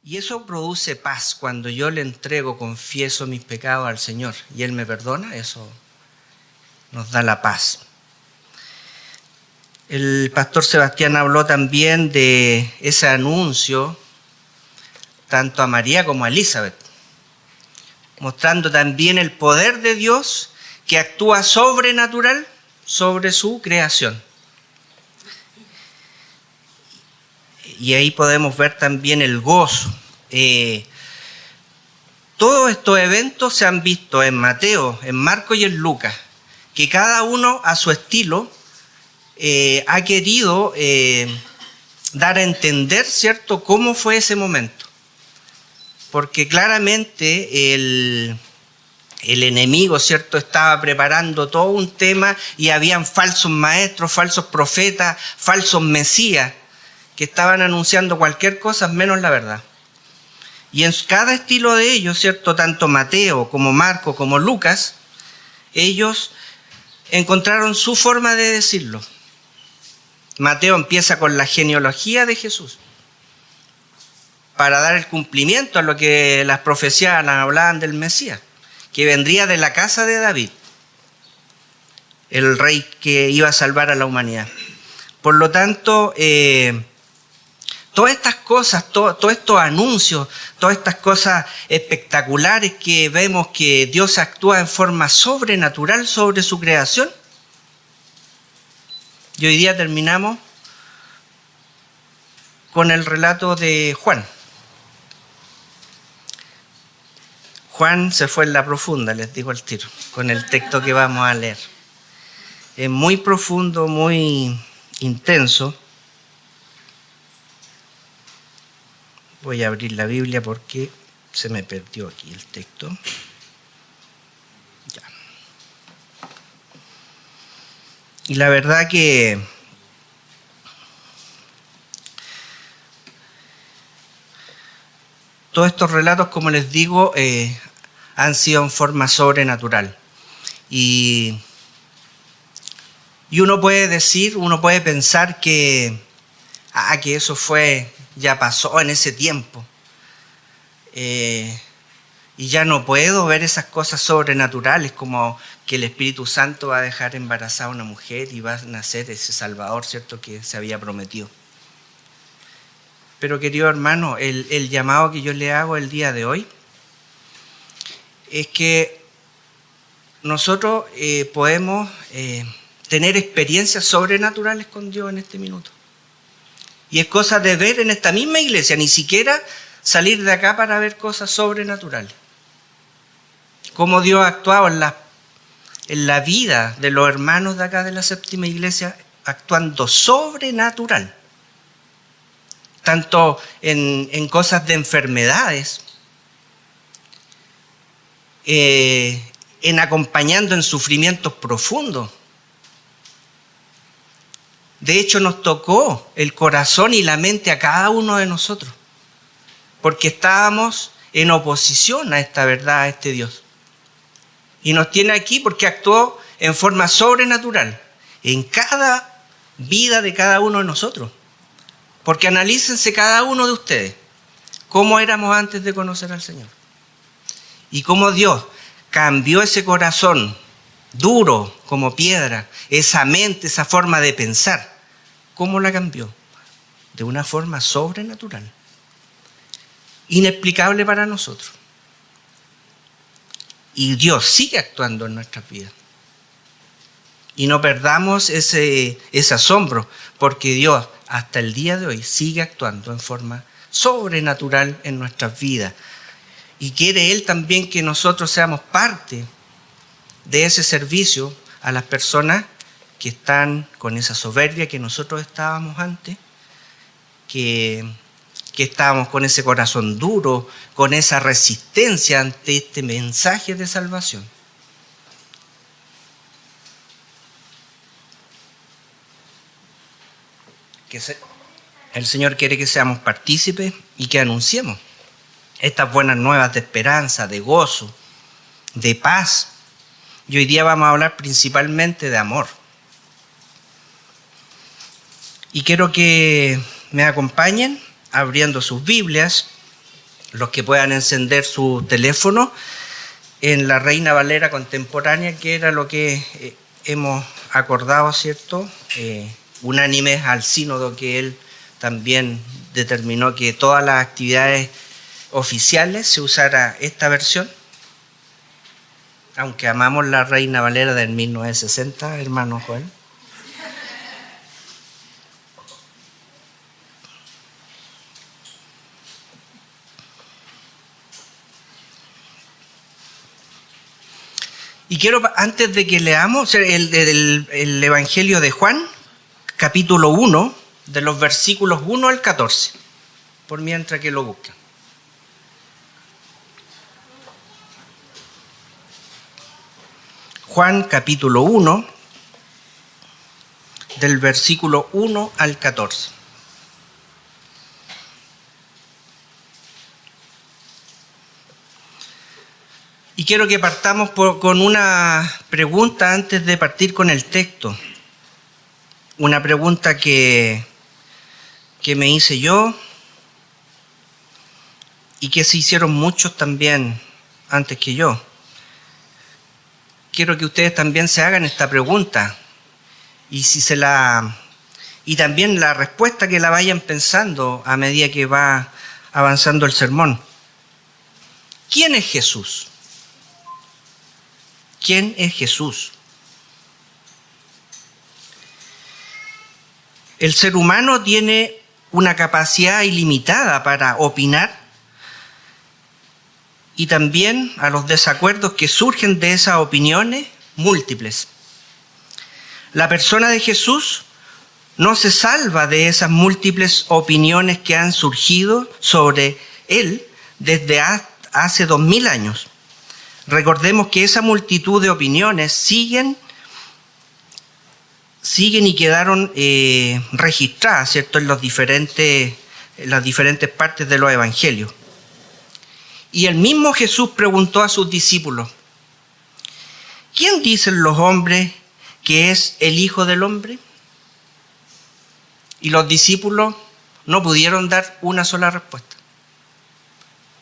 Y eso produce paz. Cuando yo le entrego, confieso mis pecados al Señor y Él me perdona, eso nos da la paz. El pastor Sebastián habló también de ese anuncio tanto a María como a Elizabeth, mostrando también el poder de Dios que actúa sobrenatural sobre su creación. Y ahí podemos ver también el gozo. Todos estos eventos se han visto en Mateo, en Marcos y en Lucas, que cada uno a su estilo ha querido dar a entender, ¿cierto?, cómo fue ese momento. Porque claramente el enemigo, ¿cierto?, estaba preparando todo un tema y habían falsos maestros, falsos profetas, falsos mesías que estaban anunciando cualquier cosa menos la verdad. Y en cada estilo de ellos, ¿cierto?, tanto Mateo como Marcos como Lucas, ellos encontraron su forma de decirlo. Mateo empieza con la genealogía de Jesús para dar el cumplimiento a lo que las profecías hablaban del Mesías, que vendría de la casa de David, el rey que iba a salvar a la humanidad. Por lo tanto, todas estas cosas, todos estos anuncios, todas estas cosas espectaculares que vemos que Dios actúa en forma sobrenatural sobre su creación. Y hoy día terminamos con el relato de Juan. Juan se fue en la profunda, les digo al tiro, con el texto que vamos a leer. Es muy profundo, muy intenso. Voy a abrir la Biblia porque se me perdió aquí el texto. Ya. Y la verdad que todos estos relatos, como les digo, han sido en forma sobrenatural. Y uno puede decir, uno puede pensar que eso ya pasó en ese tiempo. Y ya no puedo ver esas cosas sobrenaturales como que el Espíritu Santo va a dejar embarazada a una mujer y va a nacer ese Salvador, ¿cierto?, que se había prometido. Pero, querido hermano, el llamado que yo le hago el día de hoy es que nosotros podemos tener experiencias sobrenaturales con Dios en este minuto. Y es cosa de ver en esta misma iglesia, ni siquiera salir de acá para ver cosas sobrenaturales. Cómo Dios ha actuado en la vida de los hermanos de acá de la séptima iglesia, actuando sobrenatural. Tanto en cosas de enfermedades, en acompañando en sufrimientos profundos. De hecho, nos tocó el corazón y la mente a cada uno de nosotros, porque estábamos en oposición a esta verdad, a este Dios. Y nos tiene aquí porque actuó en forma sobrenatural en cada vida de cada uno de nosotros. Porque analícense cada uno de ustedes cómo éramos antes de conocer al Señor. Y cómo Dios cambió ese corazón duro como piedra, esa mente, esa forma de pensar. ¿Cómo la cambió? De una forma sobrenatural. Inexplicable para nosotros. Y Dios sigue actuando en nuestras vidas. Y no perdamos ese asombro, porque Dios hasta el día de hoy sigue actuando en forma sobrenatural en nuestras vidas. Y quiere Él también que nosotros seamos parte de ese servicio a las personas que están con esa soberbia que nosotros estábamos antes, que estábamos con ese corazón duro, con esa resistencia ante este mensaje de salvación. El Señor quiere que seamos partícipes y que anunciemos estas buenas nuevas de esperanza, de gozo, de paz. Y hoy día vamos a hablar principalmente de amor. Y quiero que me acompañen abriendo sus Biblias los que puedan encender su teléfono en la Reina Valera contemporánea, que era lo que hemos acordado, ¿cierto? Unánimes al sínodo, que él también determinó que todas las actividades oficiales se usara esta versión, aunque amamos la Reina Valera del 1960, hermano Joel. Y quiero, antes de que leamos el Evangelio de Juan, capítulo 1, de los versículos 1 al 14, por mientras que lo busquen. Juan, capítulo 1, del versículo 1 al 14. Y quiero que partamos con una pregunta antes de partir con el texto. Una pregunta que me hice yo y que se hicieron muchos también antes que yo. Quiero que ustedes también se hagan esta pregunta y también la respuesta que la vayan pensando a medida que va avanzando el sermón. ¿Quién es Jesús? ¿Quién es Jesús? El ser humano tiene una capacidad ilimitada para opinar y también a los desacuerdos que surgen de esas opiniones múltiples. La persona de Jesús no se salva de esas múltiples opiniones que han surgido sobre él desde hace 2000 años. Recordemos que esa multitud de opiniones siguen y quedaron registradas, ¿cierto?, en las diferentes partes de los evangelios. Y el mismo Jesús preguntó a sus discípulos: ¿quién dicen los hombres que es el Hijo del Hombre? Y los discípulos no pudieron dar una sola respuesta,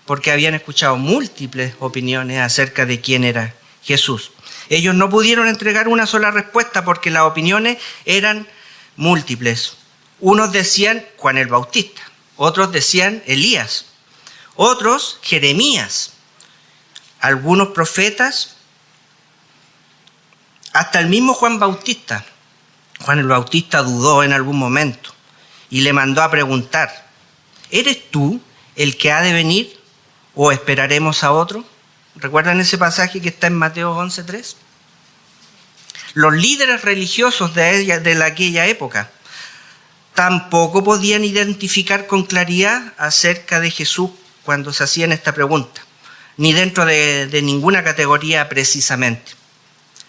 porque habían escuchado múltiples opiniones acerca de quién era Jesús. Ellos no pudieron entregar una sola respuesta porque las opiniones eran múltiples. Unos decían Juan el Bautista, otros decían Elías, otros Jeremías, algunos profetas, hasta el mismo Juan Bautista. Juan el Bautista dudó en algún momento y le mandó a preguntar: ¿eres tú el que ha de venir o esperaremos a otro? ¿Recuerdan ese pasaje que está en Mateo 11:3? Los líderes religiosos de aquella época tampoco podían identificar con claridad acerca de Jesús cuando se hacían esta pregunta, ni dentro de ninguna categoría precisamente.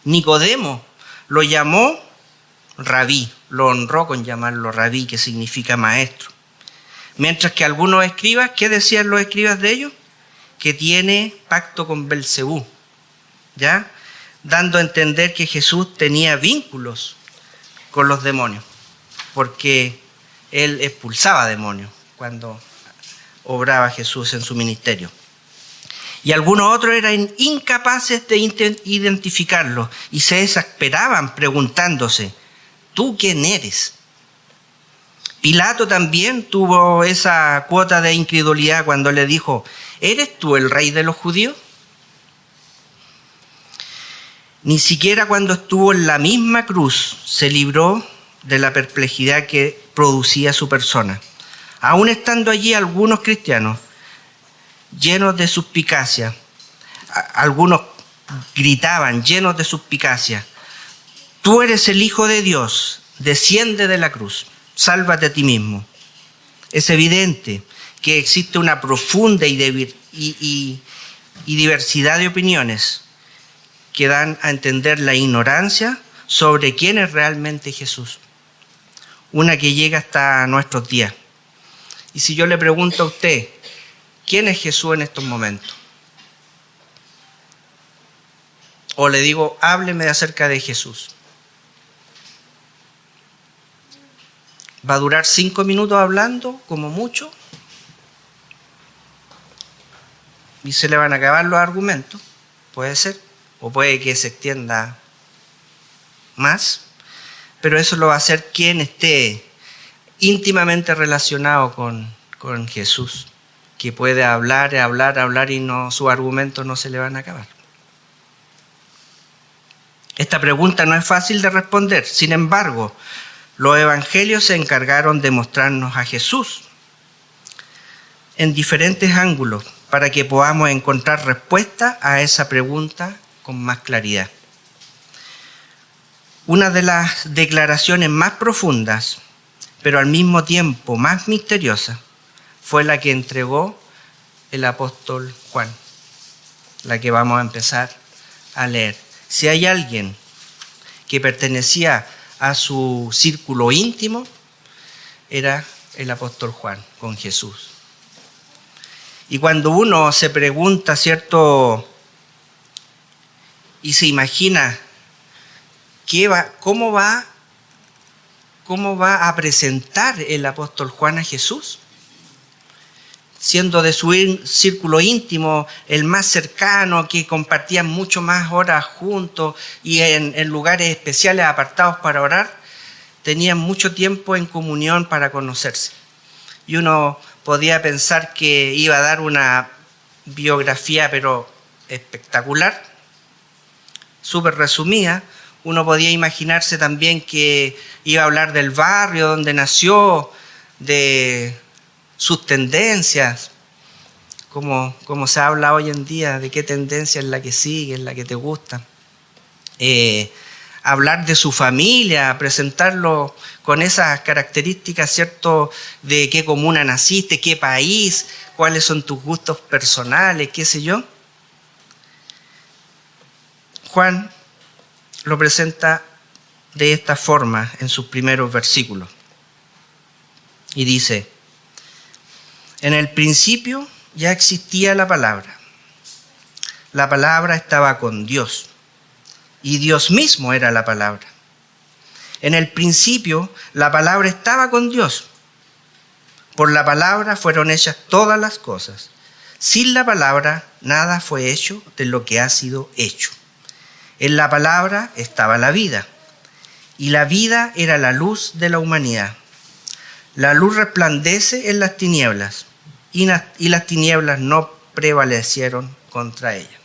Nicodemo lo llamó rabí, lo honró con llamarlo rabí, que significa maestro. Mientras que algunos escribas, ¿qué decían los escribas de ellos? Que tiene pacto con Belcebú, ¿ya? Dando a entender que Jesús tenía vínculos con los demonios, porque él expulsaba demonios cuando obraba Jesús en su ministerio. Y algunos otros eran incapaces de identificarlo y se exasperaban preguntándose: ¿tú quién eres? Pilato también tuvo esa cuota de incredulidad cuando le dijo: ¿eres tú el rey de los judíos? Ni siquiera cuando estuvo en la misma cruz se libró de la perplejidad que producía su persona. Aún estando allí algunos cristianos llenos de suspicacia, algunos gritaban llenos de suspicacia: tú eres el Hijo de Dios, desciende de la cruz, sálvate a ti mismo. Es evidente que existe una profunda y diversidad de opiniones que dan a entender la ignorancia sobre quién es realmente Jesús, una que llega hasta nuestros días. Y si yo le pregunto a usted: ¿quién es Jesús en estos momentos? O le digo: hábleme acerca de Jesús. ¿Va a durar 5 minutos hablando, como mucho? y se le van a acabar los argumentos, puede ser, o puede que se extienda más, pero eso lo va a hacer quien esté íntimamente relacionado con Jesús, que puede hablar y no, sus argumentos no se le van a acabar. Esta pregunta no es fácil de responder, sin embargo, los evangelios se encargaron de mostrarnos a Jesús en diferentes ángulos para que podamos encontrar respuesta a esa pregunta con más claridad. Una de las declaraciones más profundas, pero al mismo tiempo más misteriosas, fue la que entregó el apóstol Juan, la que vamos a empezar a leer. Si hay alguien que pertenecía a su círculo íntimo, era el apóstol Juan con Jesús. Y cuando uno se pregunta, ¿cierto? Y se imagina cómo va a presentar el apóstol Juan a Jesús, siendo de su círculo íntimo el más cercano, que compartían mucho más horas juntos y en lugares especiales apartados para orar, tenían mucho tiempo en comunión para conocerse. Y uno podía pensar que iba a dar una biografía, pero espectacular, súper resumida. Uno podía imaginarse también que iba a hablar del barrio donde nació, de sus tendencias, como se habla hoy en día, de qué tendencia es la que sigue, es la que te gusta. Hablar de su familia, presentarlo con esas características, ¿cierto?, de qué comuna naciste, qué país, cuáles son tus gustos personales, qué sé yo. Juan lo presenta de esta forma en sus primeros versículos. Y dice: en el principio ya existía la palabra. La palabra estaba con Dios y Dios mismo era la palabra. En el principio la palabra estaba con Dios. Por la palabra fueron hechas todas las cosas. Sin la palabra nada fue hecho de lo que ha sido hecho. En la palabra estaba la vida, y la vida era la luz de la humanidad. La luz resplandece en las tinieblas, y las tinieblas no prevalecieron contra ella.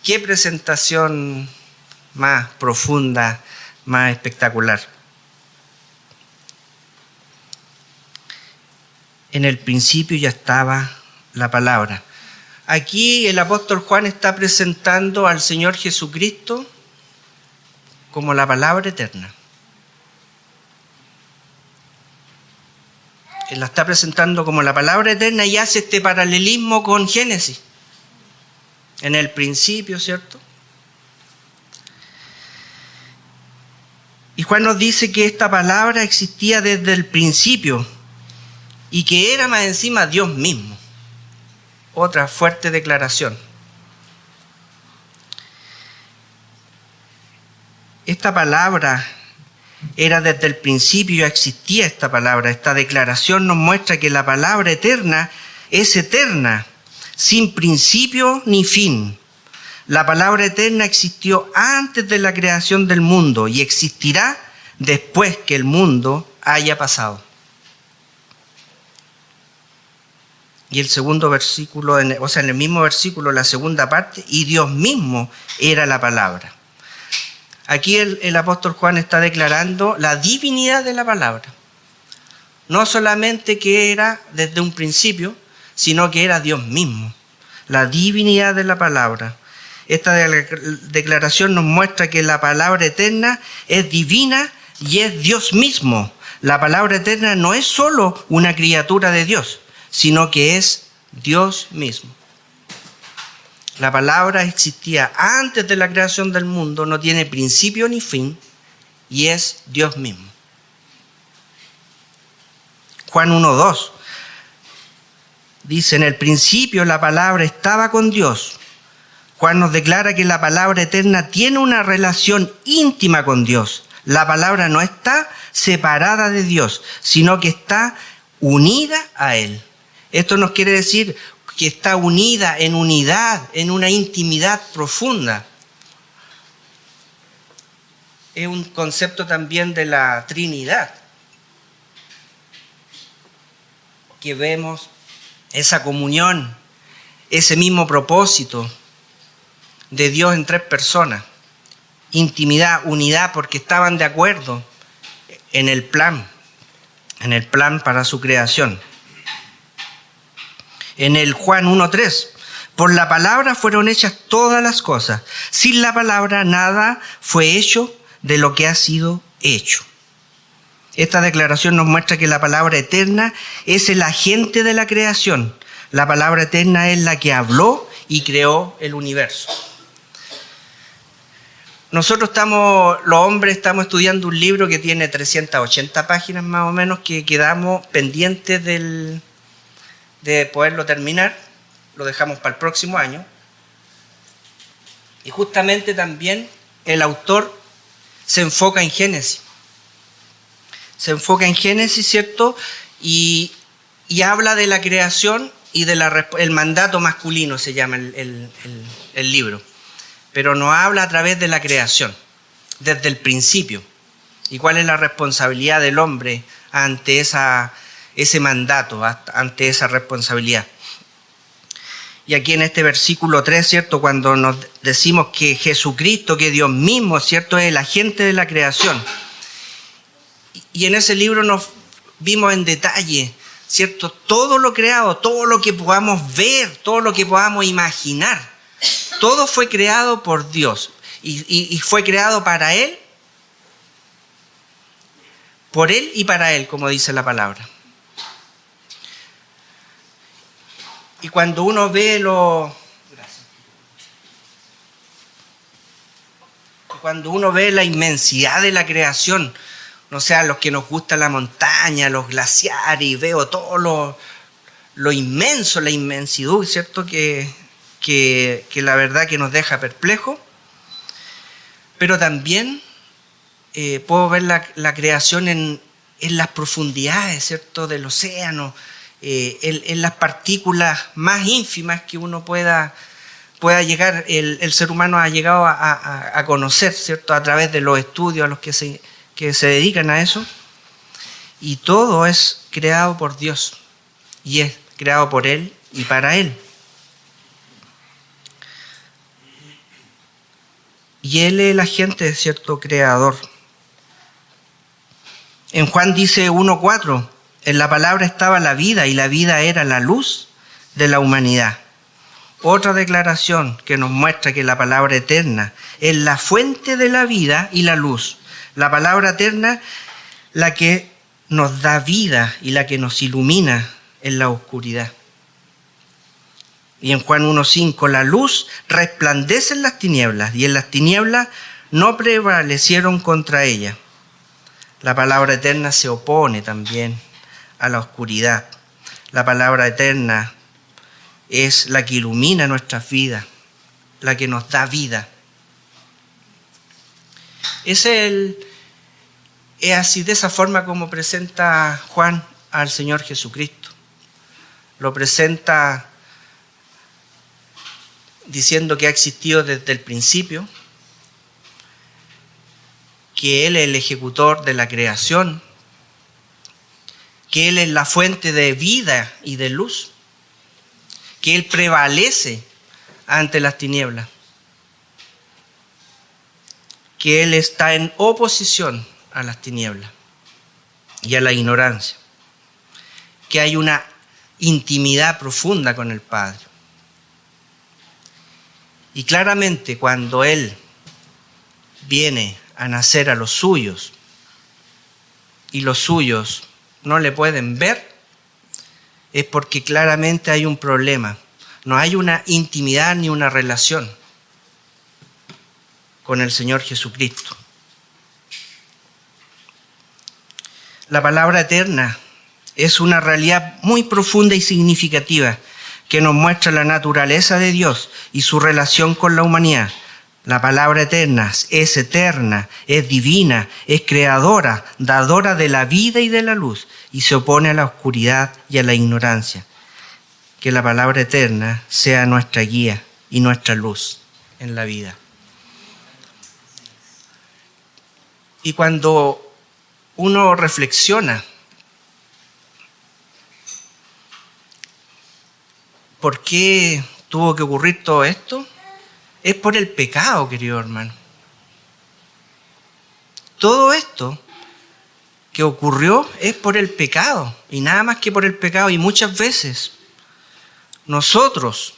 Qué presentación más profunda, más espectacular. En el principio ya estaba la palabra. Aquí el apóstol Juan está presentando al Señor Jesucristo como la palabra eterna. Él la está presentando como la palabra eterna y hace este paralelismo con Génesis. En el principio, ¿cierto? Y Juan nos dice que esta palabra existía desde el principio y que era más encima Dios mismo. Otra fuerte declaración. Esta palabra era desde el principio, ya existía esta palabra. Esta declaración nos muestra que la palabra eterna es eterna, sin principio ni fin. La palabra eterna existió antes de la creación del mundo y existirá después que el mundo haya pasado. Y el segundo versículo, en el mismo versículo, la segunda parte, y Dios mismo era la palabra. Aquí el apóstol Juan está declarando la divinidad de la palabra. No solamente que era desde un principio, sino que era Dios mismo. La divinidad de la palabra. Esta declaración nos muestra que la palabra eterna es divina y es Dios mismo. La palabra eterna no es solo una criatura de Dios, sino que es Dios mismo. La palabra existía antes de la creación del mundo, no tiene principio ni fin, y es Dios mismo. Juan 1:2 dice: en el principio la palabra estaba con Dios. Juan nos declara que la palabra eterna tiene una relación íntima con Dios. La palabra no está separada de Dios, sino que está unida a Él. Esto nos quiere decir que está unida en unidad, en una intimidad profunda. Es un concepto también de la Trinidad, que vemos esa comunión, ese mismo propósito de Dios en tres personas. Intimidad, unidad, porque estaban de acuerdo en el plan para su creación. En el Juan 1:3, por la palabra fueron hechas todas las cosas. Sin la palabra nada fue hecho de lo que ha sido hecho. Esta declaración nos muestra que la palabra eterna es el agente de la creación. La palabra eterna es la que habló y creó el universo. Nosotros los hombres estamos estudiando un libro que tiene 380 páginas más o menos, que quedamos pendientes de poderlo terminar. Lo dejamos para el próximo año. Y justamente también el autor se enfoca en Génesis. Se enfoca en Génesis, ¿cierto? Y habla de la creación y el mandato masculino, se llama el libro. Pero nos habla a través de la creación, desde el principio. Y cuál es la responsabilidad del hombre ante ese mandato, ante esa responsabilidad. Y aquí en este versículo 3, ¿cierto? Cuando nos decimos que Jesucristo, que Dios mismo, ¿cierto? Es el agente de la creación. Y en ese libro nos vimos en detalle, ¿cierto? Todo lo creado, todo lo que podamos ver, todo lo que podamos imaginar, todo fue creado por Dios. Y fue creado para Él, por Él y para Él, como dice la palabra. Y cuando uno ve la inmensidad de la creación, o sea, los que nos gusta la montaña, los glaciares, y veo todo lo inmenso, la inmensidad, ¿cierto? Que la verdad que nos deja perplejos. Pero también puedo ver la creación en las profundidades, ¿cierto? Del océano, en las partículas más ínfimas que uno pueda llegar, el ser humano ha llegado a conocer, ¿cierto? A través de los estudios a los que se dedican a eso. Y todo es creado por Dios y es creado por Él y para Él. Y Él es el agente, ¿cierto? Creador. En Juan dice 1:4, en la palabra estaba la vida y la vida era la luz de la humanidad. Otra declaración que nos muestra que la palabra eterna es la fuente de la vida y la luz. La palabra eterna, la que nos da vida y la que nos ilumina en la oscuridad. Y en Juan 1:5, la luz resplandece en las tinieblas y en las tinieblas no prevalecieron contra ella. La palabra eterna se opone también a la oscuridad. La palabra eterna es la que ilumina nuestras vidas, la que nos da vida. Es así, de esa forma como presenta Juan al Señor Jesucristo. Lo presenta diciendo que ha existido desde el principio, que Él es el ejecutor de la creación, que Él es la fuente de vida y de luz, que Él prevalece ante las tinieblas, que Él está en oposición a las tinieblas y a la ignorancia, que hay una intimidad profunda con el Padre. Y claramente cuando Él viene a nacer a los suyos y los suyos no le pueden ver, es porque claramente hay un problema. No hay una intimidad ni una relación con el Señor Jesucristo. La palabra eterna es una realidad muy profunda y significativa que nos muestra la naturaleza de Dios y su relación con la humanidad. La palabra eterna, es divina, es creadora, dadora de la vida y de la luz, y se opone a la oscuridad y a la ignorancia. que la palabra eterna sea nuestra guía y nuestra luz en la vida. Y cuando uno reflexiona, ¿por qué tuvo que ocurrir todo esto? Es por el pecado, querido hermano. Todo esto que ocurrió es por el pecado, y nada más que por el pecado. Y muchas veces nosotros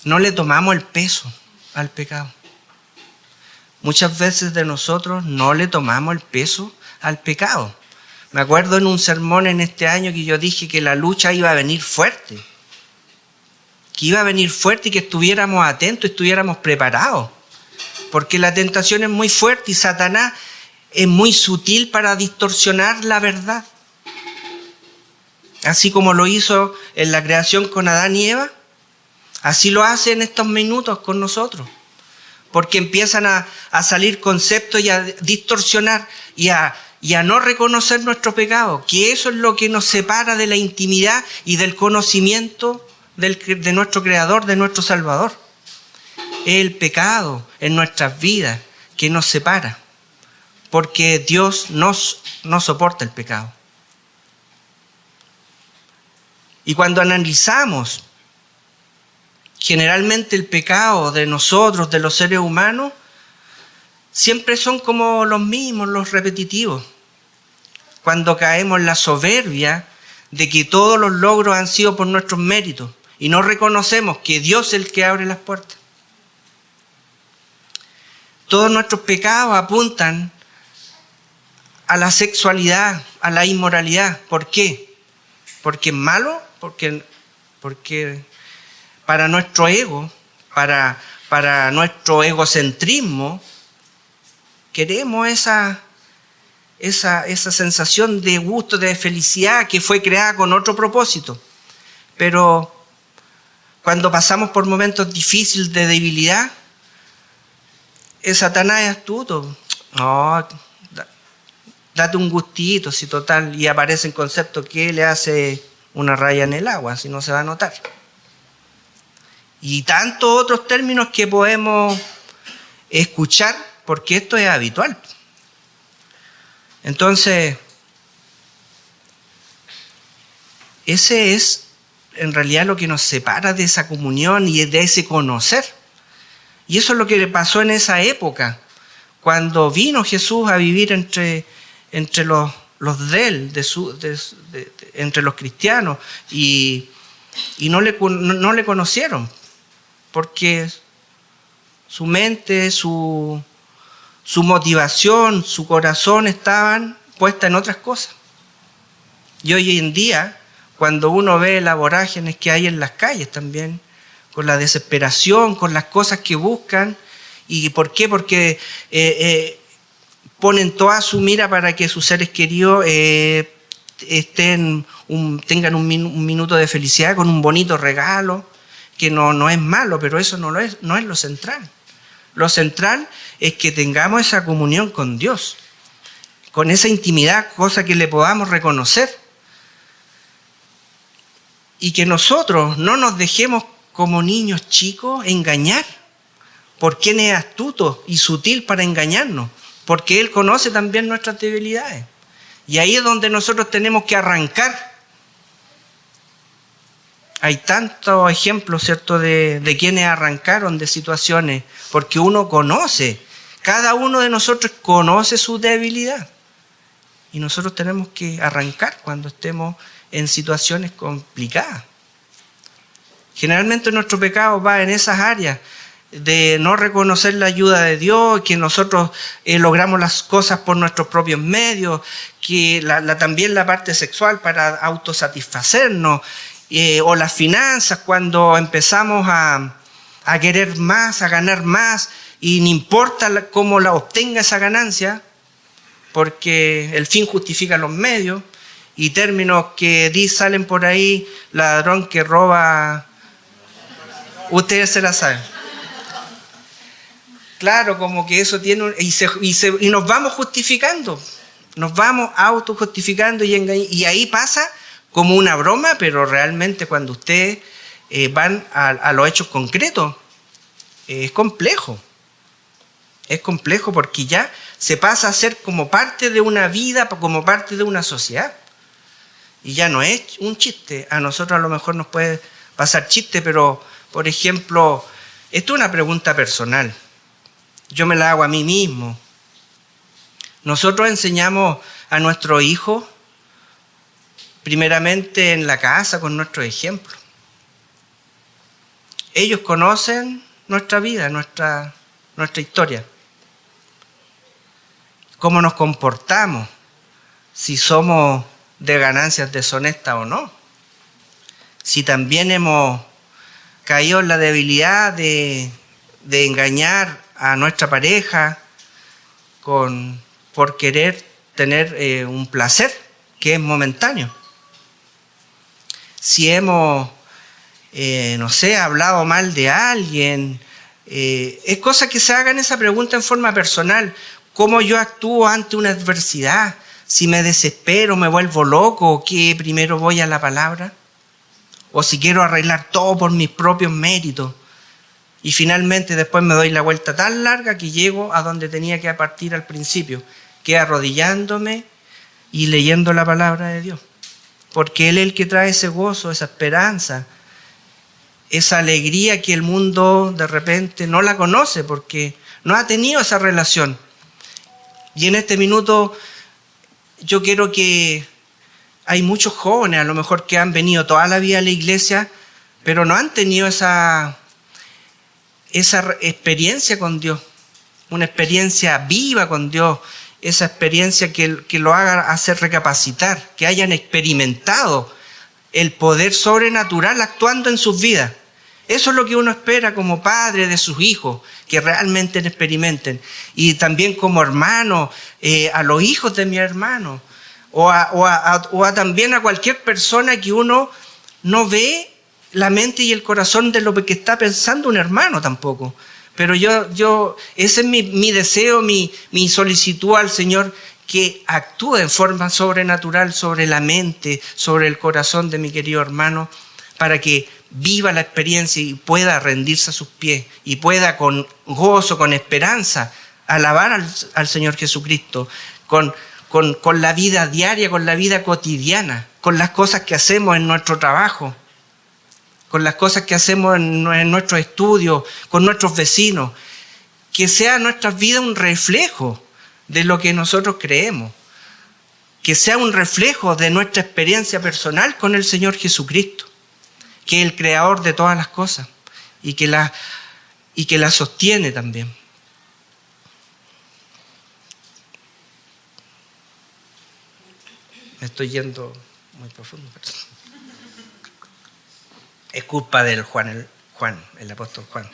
no le tomamos el peso al pecado. Muchas veces de nosotros no le tomamos el peso al pecado. Me acuerdo en un sermón en este año que yo dije que la lucha iba a venir fuerte. Que iba a venir fuerte y que estuviéramos atentos, estuviéramos preparados. Porque la tentación es muy fuerte y Satanás es muy sutil para distorsionar la verdad. Así como lo hizo en la creación con Adán y Eva, así lo hace en estos minutos con nosotros. Porque empiezan a salir conceptos y a distorsionar y a no reconocer nuestro pecado, que eso es lo que nos separa de la intimidad y del conocimiento de nuestro Creador, de nuestro Salvador. Es el pecado en nuestras vidas que nos separa, porque Dios no soporta el pecado. Y cuando analizamos generalmente el pecado de nosotros, de los seres humanos, siempre son como los mismos, los repetitivos. Cuando caemos en la soberbia de que todos los logros han sido por nuestros méritos y no reconocemos que Dios es el que abre las puertas. Todos nuestros pecados apuntan a la sexualidad, a la inmoralidad. ¿Por qué? ¿Porque es malo? Porque para nuestro ego, para nuestro egocentrismo, queremos esa sensación de gusto, de felicidad que fue creada con otro propósito. Pero cuando pasamos por momentos difíciles de debilidad, Satanás es astuto. No, date un gustito, si total, y aparecen conceptos que le hace una raya en el agua, si no se va a notar. Y tantos otros términos que podemos escuchar, porque esto es habitual. Entonces, ese es en realidad lo que nos separa de esa comunión y de ese conocer. Y eso es lo que le pasó en esa época, cuando vino Jesús a vivir entre los de él, entre los cristianos, y no le conocieron, porque su mente, su motivación, su corazón estaban puestas en otras cosas. Y hoy en día, cuando uno ve las vorágines que hay en las calles también, con la desesperación, con las cosas que buscan. ¿Y por qué? Porque ponen toda su mira para que sus seres queridos tengan un minuto de felicidad con un bonito regalo, que no es malo, pero eso no es lo central. Lo central es que tengamos esa comunión con Dios, con esa intimidad, cosa que le podamos reconocer. Y que nosotros no nos dejemos como niños chicos engañar, porque Él es astuto y sutil para engañarnos, porque Él conoce también nuestras debilidades. Y ahí es donde nosotros tenemos que arrancar. Hay tantos ejemplos, ¿cierto?, de quienes arrancaron de situaciones, porque uno conoce, cada uno de nosotros conoce su debilidad. Y nosotros tenemos que arrancar cuando estemos en situaciones complicadas. Generalmente nuestro pecado va en esas áreas de no reconocer la ayuda de Dios, que nosotros logramos las cosas por nuestros propios medios, que también la parte sexual para autosatisfacernos, o las finanzas, cuando empezamos a querer más, a ganar más, y no importa cómo la obtenga esa ganancia, porque el fin justifica los medios, y términos que salen por ahí, ladrón que roba, ustedes se la saben. Claro, como que eso tiene y nos vamos justificando, nos vamos autojustificando y ahí pasa como una broma, pero realmente cuando ustedes van a los hechos concretos, es complejo. Es complejo porque ya se pasa a ser como parte de una vida, como parte de una sociedad. Y ya no es un chiste. A nosotros a lo mejor nos puede pasar chiste, pero, por ejemplo, esto es una pregunta personal. Yo me la hago a mí mismo. Nosotros enseñamos a nuestros hijos, primeramente en la casa, con nuestros ejemplos. Ellos conocen nuestra vida, nuestra historia. Cómo nos comportamos, si somos de ganancias deshonestas o no. Si también hemos caído en la debilidad de engañar a nuestra pareja por querer tener un placer que es momentáneo. Si hemos, hablado mal de alguien, es cosa que se hagan esa pregunta en forma personal. ¿Cómo yo actúo ante una adversidad? Si me desespero, me vuelvo loco, ¿qué primero voy a la palabra? O si quiero arreglar todo por mis propios méritos. Y finalmente después me doy la vuelta tan larga que llego a donde tenía que partir al principio, que arrodillándome y leyendo la palabra de Dios. Porque Él es el que trae ese gozo, esa esperanza, esa alegría que el mundo de repente no la conoce porque no ha tenido esa relación. Y en este minuto yo quiero que hay muchos jóvenes a lo mejor que han venido toda la vida a la iglesia, pero no han tenido esa experiencia con Dios, una experiencia viva con Dios, esa experiencia que lo haga hacer recapacitar, que hayan experimentado el poder sobrenatural actuando en sus vidas. Eso es lo que uno espera como padre de sus hijos, que realmente experimenten. Y también como hermano, a los hijos de mi hermano, o también a cualquier persona que uno no ve la mente y el corazón de lo que está pensando un hermano tampoco. Pero ese es mi deseo, mi solicitud al Señor, que actúe en forma sobrenatural sobre la mente, sobre el corazón de mi querido hermano, para que viva la experiencia y pueda rendirse a sus pies y pueda con gozo, con esperanza, alabar al Señor Jesucristo, con la vida diaria, con la vida cotidiana, con las cosas que hacemos en nuestro trabajo, con las cosas que hacemos en nuestros estudios, con nuestros vecinos, que sea nuestra vida un reflejo de lo que nosotros creemos, que sea un reflejo de nuestra experiencia personal con el Señor Jesucristo, que es el creador de todas las cosas y que la sostiene también. Me estoy yendo muy profundo, perdón. Es culpa del Juan, el apóstol Juan.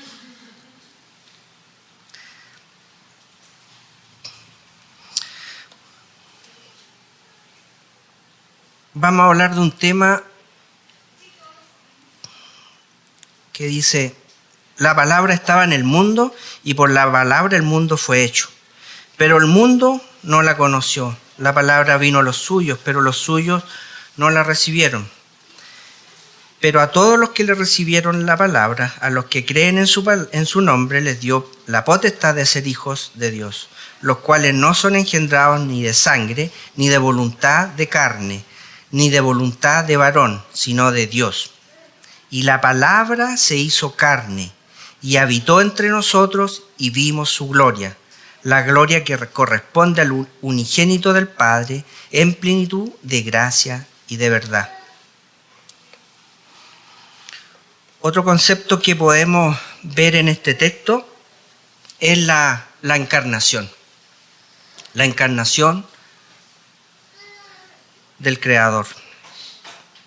Vamos a hablar de un tema que dice: la palabra estaba en el mundo y por la palabra el mundo fue hecho, pero el mundo no la conoció. La palabra vino a los suyos, pero los suyos no la recibieron. Pero a todos los que le recibieron la palabra, a los que creen en su nombre, les dio la potestad de ser hijos de Dios, los cuales no son engendrados ni de sangre, ni de voluntad de carne, ni de voluntad de varón, sino de Dios. Y la palabra se hizo carne y habitó entre nosotros y vimos su gloria, la gloria que corresponde al unigénito del Padre, en plenitud de gracia y de verdad. Otro concepto que podemos ver en este texto es la encarnación. La encarnación del Creador,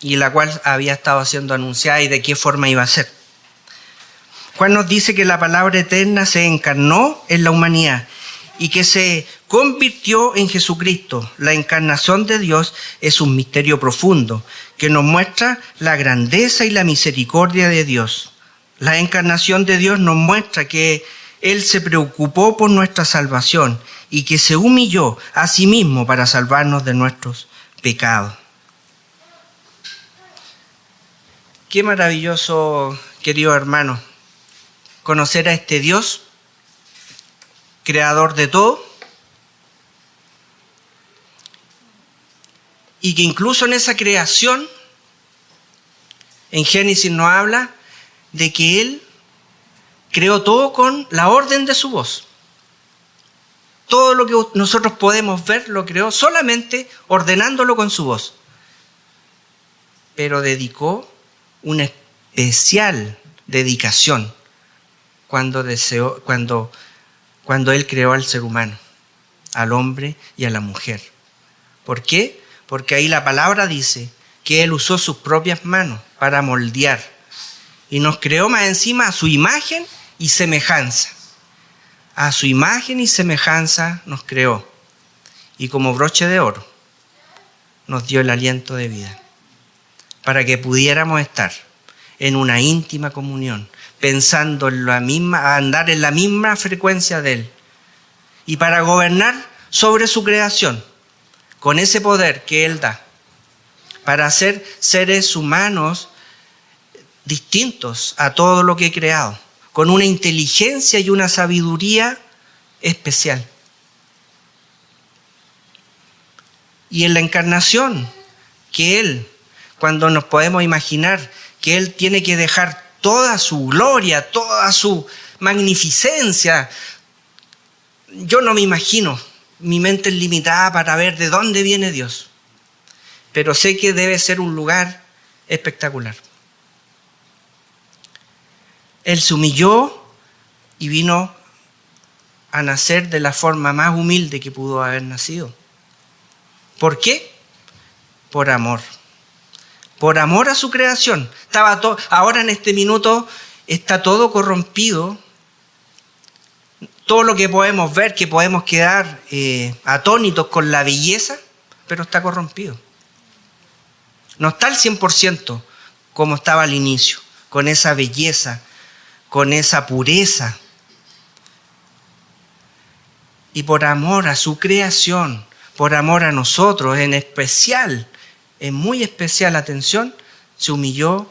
y la cual había estado siendo anunciada y de qué forma iba a ser. Juan nos dice que la palabra eterna se encarnó en la humanidad y que se convirtió en Jesucristo. La encarnación de Dios es un misterio profundo que nos muestra la grandeza y la misericordia de Dios. La encarnación de Dios nos muestra que Él se preocupó por nuestra salvación y que se humilló a sí mismo para salvarnos de nuestros pecados. Qué maravilloso, querido hermano, conocer a este Dios, creador de todo, y que incluso en esa creación, en Génesis nos habla de que Él creó todo con la orden de su voz. Todo lo que nosotros podemos ver lo creó solamente ordenándolo con su voz. Pero dedicó una especial dedicación cuando Él creó al ser humano, al hombre y a la mujer. ¿Por qué? Porque ahí la palabra dice que Él usó sus propias manos para moldear y nos creó más encima a su imagen y semejanza. A su imagen y semejanza nos creó y como broche de oro nos dio el aliento de vida para que pudiéramos estar en una íntima comunión, pensando en la misma, andar en la misma frecuencia de Él y para gobernar sobre su creación con ese poder que Él da, para hacer seres humanos distintos a todo lo que he creado, con una inteligencia y una sabiduría especial. Y en la encarnación, que Él, cuando nos podemos imaginar que Él tiene que dejar toda su gloria, toda su magnificencia, yo no me imagino, mi mente es limitada para ver de dónde viene Dios, pero sé que debe ser un lugar espectacular. Él se humilló y vino a nacer de la forma más humilde que pudo haber nacido. ¿Por qué? Por amor. Por amor a su creación. Ahora en este minuto está todo corrompido. Todo lo que podemos ver, que podemos quedar atónitos con la belleza, pero está corrompido. No está al 100% como estaba al inicio, con esa belleza, con esa pureza. Y por amor a su creación, por amor a nosotros en especial, en muy especial atención, se humilló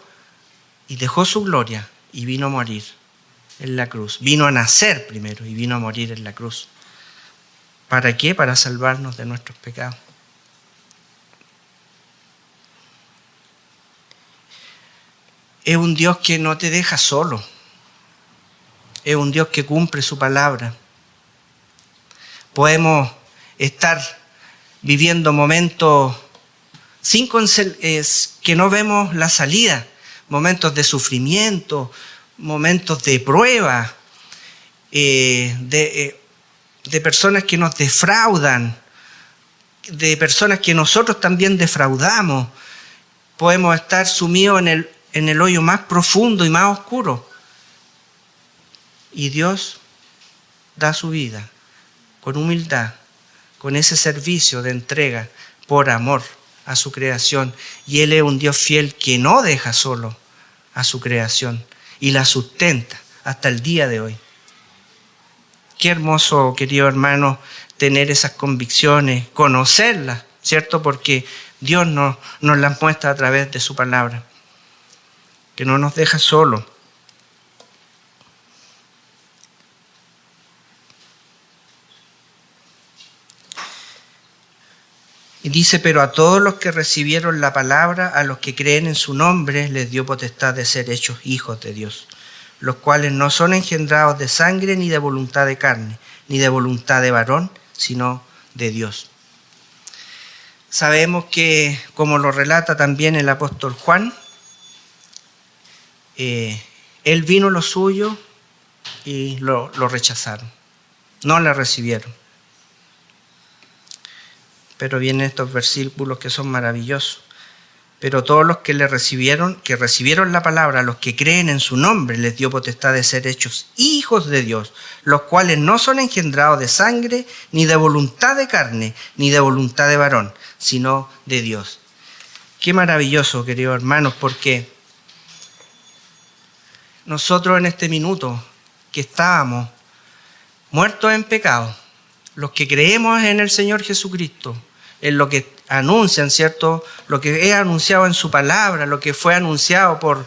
y dejó su gloria y vino a morir en la cruz. Vino a nacer primero y vino a morir en la cruz. ¿Para qué? Para salvarnos de nuestros pecados. Es un Dios que no te deja solo. Es un Dios que cumple su palabra. Podemos estar viviendo momentos que no vemos la salida, momentos de sufrimiento, momentos de prueba, de personas que nos defraudan, de personas que nosotros también defraudamos. Podemos estar sumidos en el hoyo más profundo y más oscuro. Y Dios da su vida con humildad, con ese servicio de entrega por amor a su creación. Y Él es un Dios fiel que no deja solo a su creación y la sustenta hasta el día de hoy. Qué hermoso, querido hermano, tener esas convicciones, conocerlas, ¿cierto? Porque Dios nos las muestra a través de su palabra, que no nos deja solos. Y dice, pero a todos los que recibieron la palabra, a los que creen en su nombre, les dio potestad de ser hechos hijos de Dios, los cuales no son engendrados de sangre, ni de voluntad de carne, ni de voluntad de varón, sino de Dios. Sabemos que, como lo relata también el apóstol Juan, él vino lo suyo y lo rechazaron, no le recibieron. Pero vienen estos versículos que son maravillosos. Pero todos los que recibieron la palabra, los que creen en su nombre, les dio potestad de ser hechos hijos de Dios, los cuales no son engendrados de sangre, ni de voluntad de carne, ni de voluntad de varón, sino de Dios. Qué maravilloso, queridos hermanos, porque nosotros en este minuto que estábamos muertos en pecado, los que creemos en el Señor Jesucristo, en lo que anuncian, ¿cierto? Lo que es anunciado en su palabra, lo que fue anunciado por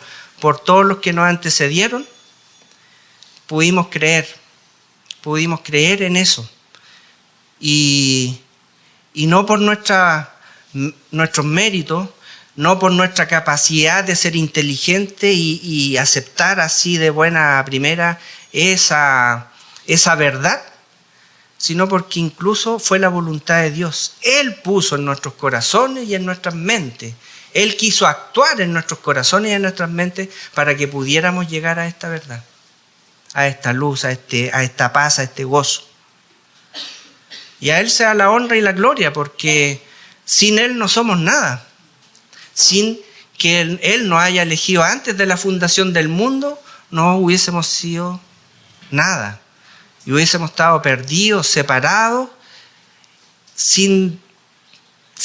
todos los que nos antecedieron, pudimos creer en eso. Y no por nuestros méritos, no por nuestra capacidad de ser inteligente y aceptar así de buena primera esa verdad, sino porque incluso fue la voluntad de Dios. Él puso en nuestros corazones y en nuestras mentes. Él quiso actuar en nuestros corazones y en nuestras mentes para que pudiéramos llegar a esta verdad, a esta luz, a esta paz, a este gozo. Y a Él sea la honra y la gloria, porque sin Él no somos nada. Sin que Él nos haya elegido antes de la fundación del mundo, no hubiésemos sido nada. Y hubiésemos estado perdidos, separados, sin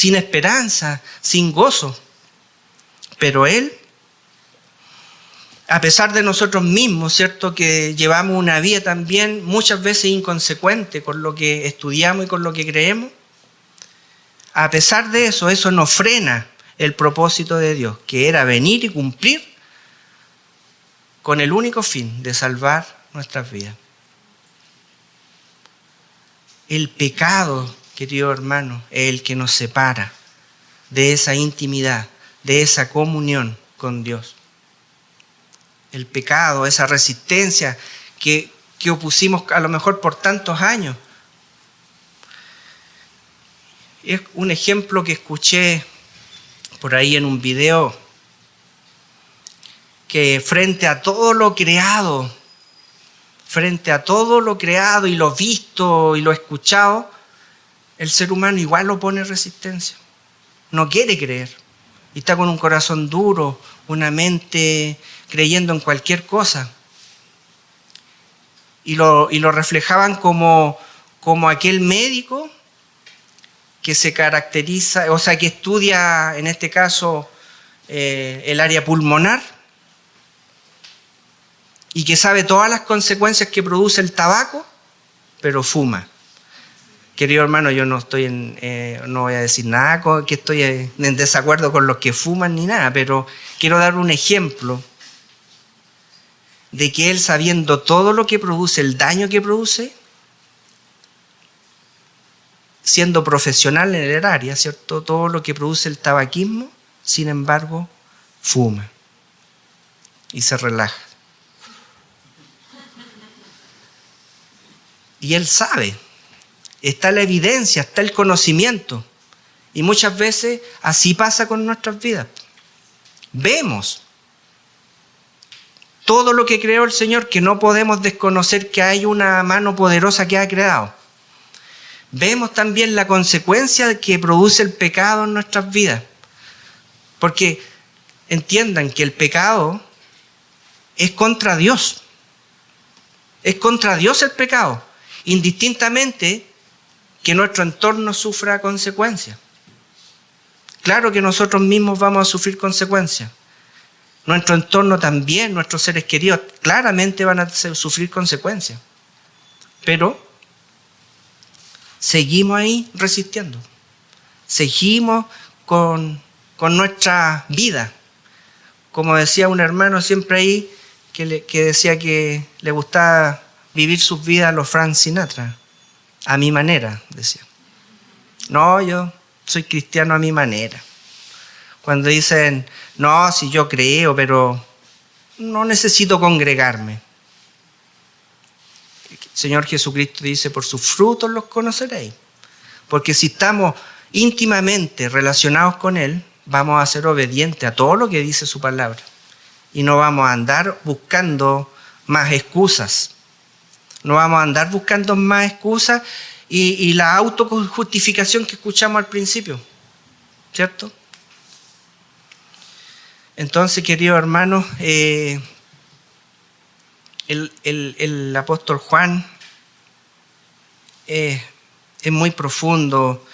esperanza, sin gozo. Pero Él, a pesar de nosotros mismos, ¿cierto?, que llevamos una vida también muchas veces inconsecuente con lo que estudiamos y con lo que creemos, a pesar de eso, eso no frena el propósito de Dios, que era venir y cumplir con el único fin de salvar nuestras vidas. El pecado, querido hermano, es el que nos separa de esa intimidad, de esa comunión con Dios. El pecado, esa resistencia que opusimos a lo mejor por tantos años. Es un ejemplo que escuché por ahí en un video, que frente a todo lo creado y lo visto y lo escuchado, el ser humano igual opone resistencia. No quiere creer. Y está con un corazón duro, una mente creyendo en cualquier cosa. Y lo reflejaban como aquel médico que se caracteriza, o sea, que estudia, en este caso, el área pulmonar, y que sabe todas las consecuencias que produce el tabaco, pero fuma. Querido hermano, yo no voy a decir nada que estoy en desacuerdo con los que fuman ni nada, pero quiero dar un ejemplo de que él, sabiendo todo lo que produce, el daño que produce, siendo profesional en el área, ¿cierto?, todo lo que produce el tabaquismo, sin embargo, fuma y se relaja. Y él sabe, está la evidencia, está el conocimiento. Y muchas veces así pasa con nuestras vidas. Vemos todo lo que creó el Señor, que no podemos desconocer que hay una mano poderosa que ha creado. Vemos también la consecuencia que produce el pecado en nuestras vidas. Porque entiendan que el pecado es contra Dios. Es contra Dios el pecado. Indistintamente que nuestro entorno sufra consecuencias. Claro que nosotros mismos vamos a sufrir consecuencias. Nuestro entorno también, nuestros seres queridos, claramente van a sufrir consecuencias. Pero seguimos ahí resistiendo. Seguimos con nuestra vida. Como decía un hermano siempre ahí, que decía que le gustaba vivir sus vidas a los Frank Sinatra. A mi manera, decía. No, yo soy cristiano a mi manera. Cuando dicen, no, si yo creo, pero no necesito congregarme. El Señor Jesucristo dice, por sus frutos los conoceréis. Porque si estamos íntimamente relacionados con Él, vamos a ser obedientes a todo lo que dice su palabra. Y no vamos a andar buscando más excusas. No vamos a andar buscando más excusas y la autojustificación que escuchamos al principio, ¿cierto? Entonces, queridos hermanos, el apóstol Juan es muy profundo,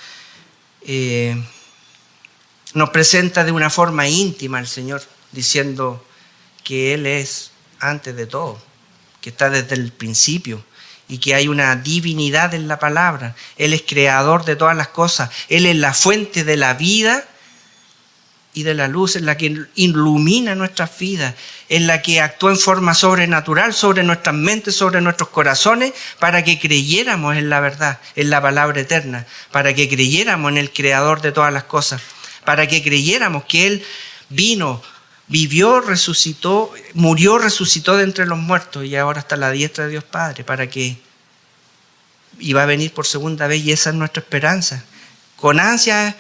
nos presenta de una forma íntima al Señor, diciendo que Él es antes de todo, que está desde el principio y que hay una divinidad en la palabra. Él es creador de todas las cosas. Él es la fuente de la vida y de la luz, es la que ilumina nuestras vidas, es la que actúa en forma sobrenatural sobre nuestras mentes, sobre nuestros corazones, para que creyéramos en la verdad, en la palabra eterna, para que creyéramos en el creador de todas las cosas, para que creyéramos que Él vino, vivió, resucitó, murió, resucitó de entre los muertos y ahora está a la diestra de Dios Padre, para que iba a venir por segunda vez, y esa es nuestra esperanza. Con ansia,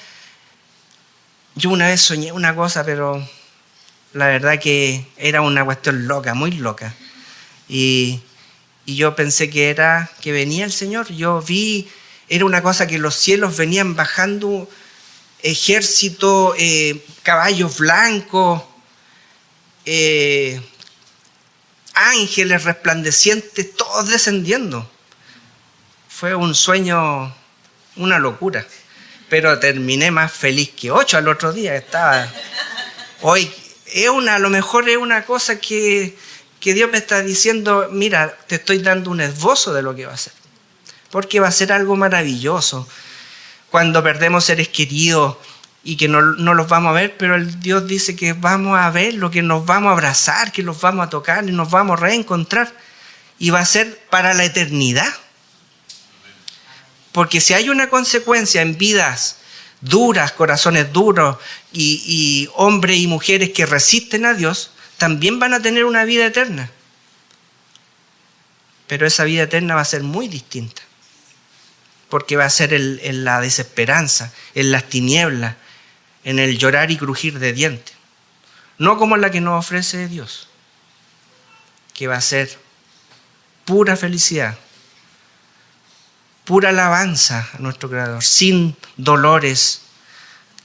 yo una vez soñé una cosa, pero la verdad que era una cuestión loca, muy loca. Y yo pensé que venía el Señor. Yo vi, era una cosa que los cielos venían bajando, ejército, caballos blancos, ángeles resplandecientes, todos descendiendo. Fue un sueño, una locura. Pero terminé más feliz que 8 al otro día. Hoy a lo mejor es una cosa que Dios me está diciendo: mira, te estoy dando un esbozo de lo que va a ser. Porque va a ser algo maravilloso. Cuando perdemos seres queridos y que no los vamos a ver, pero el Dios dice que vamos a verlo, que nos vamos a abrazar, que los vamos a tocar y nos vamos a reencontrar. Y va a ser para la eternidad. Porque si hay una consecuencia en vidas duras, corazones duros y hombres y mujeres que resisten a Dios, también van a tener una vida eterna. Pero esa vida eterna va a ser muy distinta. Porque va a ser en la desesperanza, en las tinieblas, en el llorar y crujir de dientes. No como la que nos ofrece Dios, que va a ser pura felicidad, pura alabanza a nuestro Creador, sin dolores,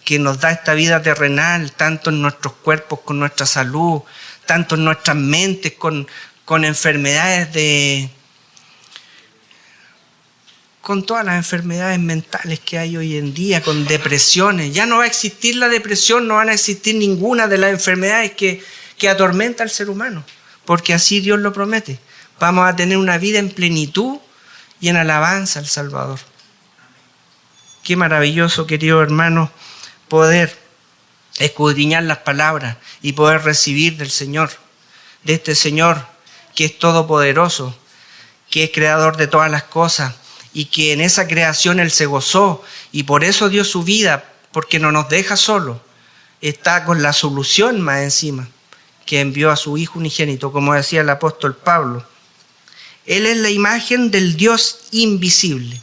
que nos da esta vida terrenal, tanto en nuestros cuerpos, con nuestra salud, tanto en nuestras mentes, con enfermedades con todas las enfermedades mentales que hay hoy en día, con depresiones. Ya no va a existir la depresión, no van a existir ninguna de las enfermedades que atormenta al ser humano, porque así Dios lo promete. Vamos a tener una vida en plenitud y en alabanza al Salvador. Qué maravilloso, queridos hermanos, poder escudriñar las palabras y poder recibir del Señor, de este Señor que es todopoderoso, que es creador de todas las cosas y que en esa creación Él se gozó y por eso dio su vida, porque no nos deja solos. Está con la solución más encima, que envió a su Hijo unigénito, como decía el apóstol Pablo. Él es la imagen del Dios invisible.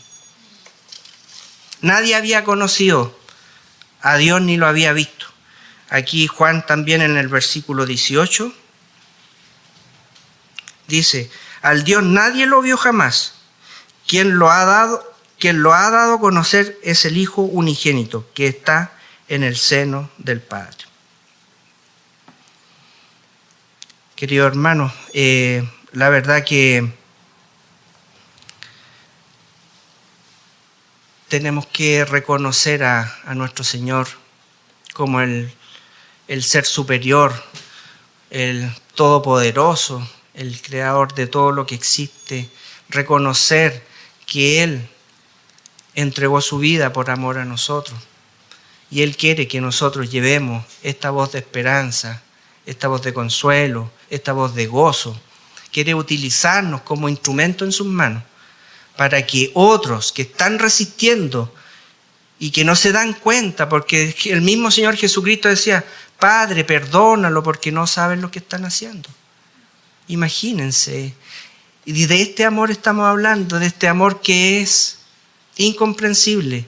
Nadie había conocido a Dios ni lo había visto. Aquí Juan también en el versículo 18 dice: al Dios nadie lo vio jamás. Quien lo ha dado a conocer es el Hijo unigénito, que está en el seno del Padre. Queridos hermanos, la verdad que tenemos que reconocer a nuestro Señor como el ser superior, el todopoderoso, el creador de todo lo que existe. Reconocer que Él entregó su vida por amor a nosotros. Y Él quiere que nosotros llevemos esta voz de esperanza, esta voz de consuelo, esta voz de gozo. Quiere utilizarnos como instrumento en sus manos, para que otros que están resistiendo y que no se dan cuenta, porque el mismo Señor Jesucristo decía: Padre, perdónalo porque no saben lo que están haciendo. Imagínense, y de este amor estamos hablando, de este amor que es incomprensible,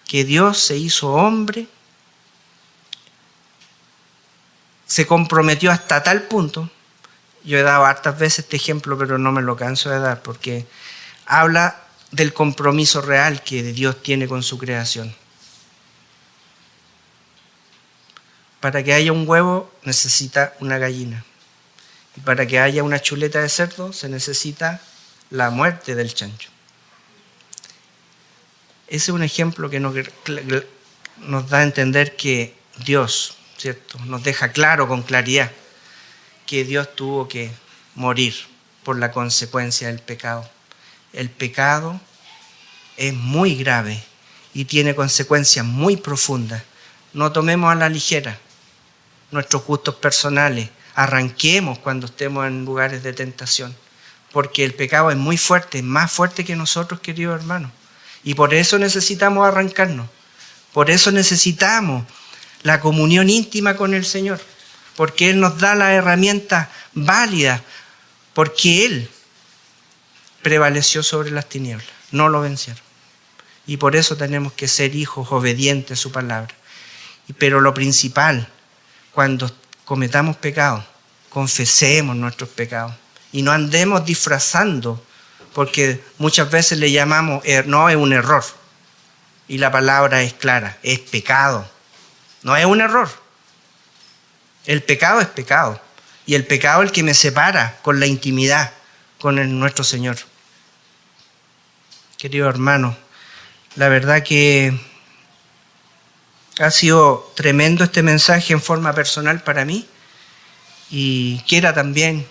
que Dios se hizo hombre, se comprometió hasta tal punto. Yo he dado hartas veces este ejemplo, pero no me lo canso de dar, porque habla del compromiso real que Dios tiene con su creación. Para que haya un huevo necesita una gallina. Y para que haya una chuleta de cerdo se necesita la muerte del chancho. Ese es un ejemplo que nos da a entender que Dios, ¿cierto?, nos deja claro, con claridad, que Dios tuvo que morir por la consecuencia del pecado, El pecado es muy grave y tiene consecuencias muy profundas. No tomemos a la ligera nuestros gustos personales. Arranquemos cuando estemos en lugares de tentación, porque el pecado es muy fuerte, es más fuerte que nosotros, queridos hermanos. Y por eso necesitamos arrancarnos. Por eso necesitamos la comunión íntima con el Señor, porque Él nos da las herramientas válidas, porque Él prevaleció sobre las tinieblas, no lo vencieron. Y por eso tenemos que ser hijos obedientes a su palabra. Pero lo principal, cuando cometamos pecados, confesemos nuestros pecados y no andemos disfrazando, porque muchas veces le llamamos, no, es un error. Y la palabra es clara, es pecado. No es un error. El pecado es pecado. Y el pecado es el que me separa con la intimidad con nuestro Señor. Querido hermano, la verdad que ha sido tremendo este mensaje en forma personal para mí, y quiera también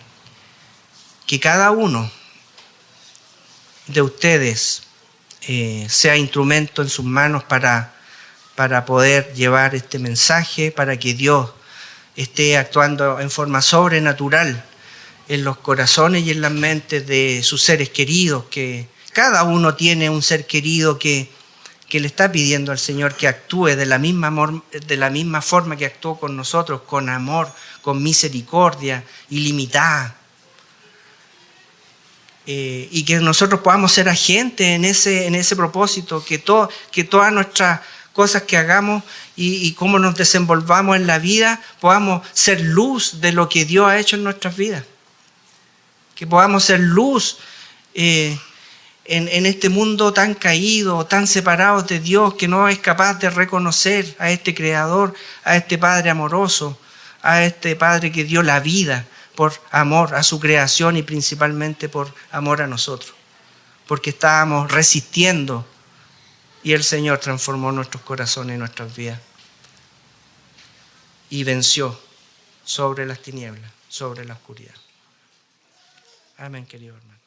que cada uno de ustedes sea instrumento en sus manos para poder llevar este mensaje, para que Dios esté actuando en forma sobrenatural en los corazones y en las mentes de sus seres queridos, que cada uno tiene un ser querido que le está pidiendo al Señor que actúe de la misma forma que actuó con nosotros, con amor, con misericordia ilimitada. Y que nosotros podamos ser agentes en ese propósito, que todas nuestras cosas que hagamos y cómo nos desenvolvamos en la vida, podamos ser luz de lo que Dios ha hecho en nuestras vidas. Que podamos ser luz en este mundo tan caído, tan separado de Dios, que no es capaz de reconocer a este Creador, a este Padre amoroso, a este Padre que dio la vida por amor a su creación y principalmente por amor a nosotros. Porque estábamos resistiendo y el Señor transformó nuestros corazones y nuestras vidas y venció sobre las tinieblas, sobre la oscuridad. Amén, querido hermano.